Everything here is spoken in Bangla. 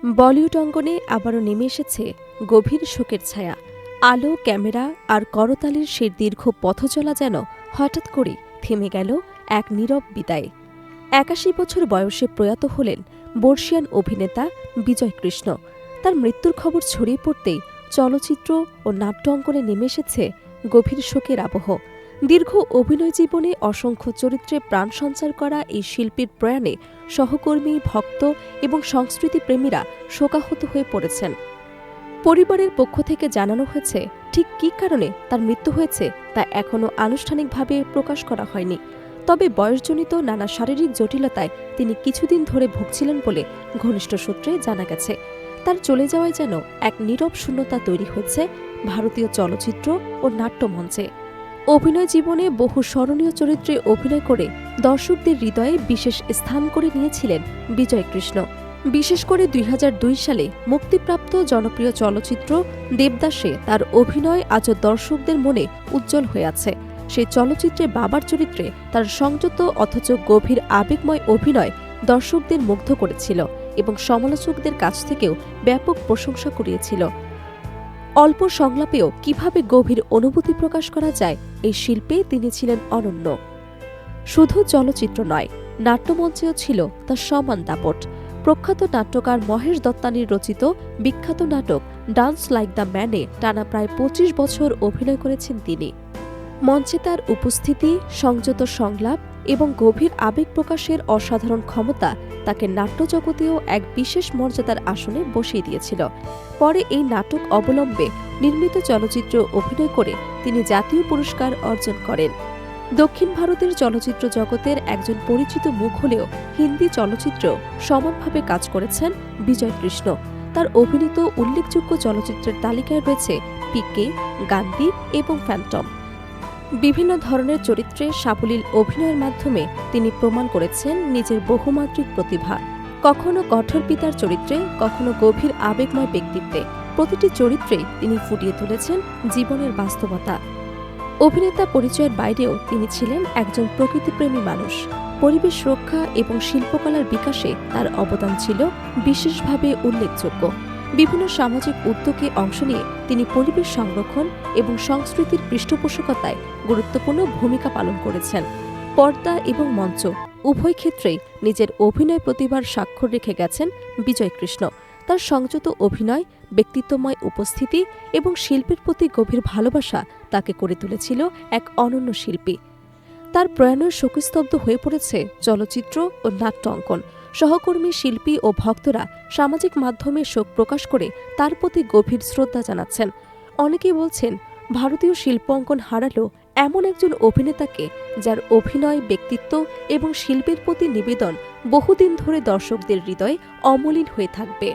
বলিউড অঙ্গনে আবারও নেমে এসেছে গভীর শোকের ছায়া। আলো, ক্যামেরা আর করতালির সেই দীর্ঘ পথচলা যেন হঠাৎ করেই থেমে গেল এক নীরব বিদায়ে। ৮১ বছর বয়সে প্রয়াত হলেন বর্ষিয়ান অভিনেতা বিজয় কৃষ্ণ। তার মৃত্যুর খবর ছড়িয়ে পড়তেই চলচ্চিত্র ও নাট্য অঙ্গনে নেমে এসেছে গভীর শোকের আবহ। দীর্ঘ অভিনয় জীবনে অসংখ্য চরিত্রে প্রাণ সঞ্চার করা এই শিল্পীর প্রয়াণে সহকর্মী, ভক্ত এবং সংস্কৃতিপ্রেমীরা শোকাহত হয়ে পড়েছেন। পরিবারের পক্ষ থেকে জানানো হয়েছে, ঠিক কী কারণে তার মৃত্যু হয়েছে তা এখনও আনুষ্ঠানিকভাবে প্রকাশ করা হয়নি। তবে বয়সজনিত নানা শারীরিক জটিলতায় তিনি কিছুদিন ধরে ভুগছিলেন বলে ঘনিষ্ঠ সূত্রে জানা গেছে। তার চলে যাওয়ায় যেন এক নীরব শূন্যতা তৈরি হয়েছে ভারতীয় চলচ্চিত্র ও নাট্যমঞ্চে। অভিনয় জীবনে বহু স্মরণীয় চরিত্রে অভিনয় করে দর্শকদের হৃদয়ে বিশেষ স্থান করে নিয়েছিলেন বিজয় কৃষ্ণ। বিশেষ করে ২০০২ সালে মুক্তিপ্রাপ্ত জনপ্রিয় চলচ্চিত্র দেবদাসে তার অভিনয় আজও দর্শকদের মনে উজ্জ্বল হয়ে আছে। সেই চলচ্চিত্রে বাবার চরিত্রে তার সংযত অথচ গভীর আবেগময় অভিনয় দর্শকদের মুগ্ধ করেছিল এবং সমালোচকদের কাছ থেকেও ব্যাপক প্রশংসা কুড়িয়েছিল। অল্প সংলাপেও কিভাবে গভীর অনুভূতি প্রকাশ করা যায়, এই শিল্পে তিনি ছিলেন অনন্য। শুধু চলচ্চিত্র নয়, নাট্যমঞ্চেও ছিল তার সমান দাপট। প্রখ্যাত নাট্যকার মহেশ দত্তানীর রচিত বিখ্যাত নাটক ডান্স লাইক দ্য ম্যানে টানা প্রায় ২৫ বছর অভিনয় করেছেন তিনি। মঞ্চে তার উপস্থিতি, সংযত সংলাপ এবং গভীর আবেগ প্রকাশের অসাধারণ ক্ষমতা তাকে নাট্যজগতেও এক বিশেষ মর্যাদার আসনে বসিয়ে দিয়েছিল। পরে এই নাটক অবলম্বে নির্মিত চলচ্চিত্র অভিনয় করে তিনি জাতীয় পুরস্কার অর্জন করেন। দক্ষিণ ভারতের চলচ্চিত্র জগতের একজন পরিচিত মুখ হলেও হিন্দি চলচ্চিত্রেও সমানভাবে কাজ করেছেন বিজয় কৃষ্ণ। তার অভিনীত উল্লেখযোগ্য চলচ্চিত্রের তালিকায় রয়েছে পিকে, গান্ধী এবং ফ্যান্টম। বিভিন্ন ধরনের চরিত্রে সাবলীল অভিনয়ের মাধ্যমে তিনি প্রমাণ করেছেন নিজের বহুমাত্রিক প্রতিভা। কখনো কঠোর পিতার চরিত্রে, কখনো গভীর আবেগময় ব্যক্তিত্বে। প্রতিটি চরিত্রেই তিনি ফুটিয়ে তুলেছেন জীবনের বাস্তবতা। অভিনেতা পরিচয়ের বাইরেও তিনি ছিলেন একজন প্রকৃতিপ্রেমী মানুষ। পরিবেশ রক্ষা এবং শিল্পকলার বিকাশে তার অবদান ছিল বিশেষভাবে উল্লেখযোগ্য। বিভিন্ন সামাজিক উদ্যোগে অংশ নিয়ে তিনি পরিবেশ সংরক্ষণ এবং সংস্কৃতির পৃষ্ঠপোষকতায় গুরুত্বপূর্ণ ভূমিকা পালন করেছেন। পর্দা এবং মঞ্চ উভয় ক্ষেত্রেই নিজের অভিনয় প্রতিভার স্বাক্ষর রেখে গেছেন বিজয় কৃষ্ণ। তার সংযত অভিনয়, ব্যক্তিত্বময় উপস্থিতি এবং শিল্পের প্রতি গভীর ভালোবাসা তাকে করে তুলেছিল এক অনন্য শিল্পী। তার প্রয়াণে শোকস্তব্ধ হয়ে পড়েছে চলচ্চিত্র ও নাট্য অঙ্কন। সহকর্মী, শিল্পী ও ভক্তরা সামাজিক মাধ্যমে শোক প্রকাশ করে তার প্রতি গভীর শ্রদ্ধা জানাচ্ছেন। অনেকেই বলছেন, ভারতীয় শিল্প অঙ্কন হারালো এমন একজন অভিনেতাকে যার অভিনয়, ব্যক্তিত্ব এবং শিল্পের প্রতি নিবেদন বহুদিন ধরে দর্শকদের হৃদয়ে অমলিন হয়ে থাকবে।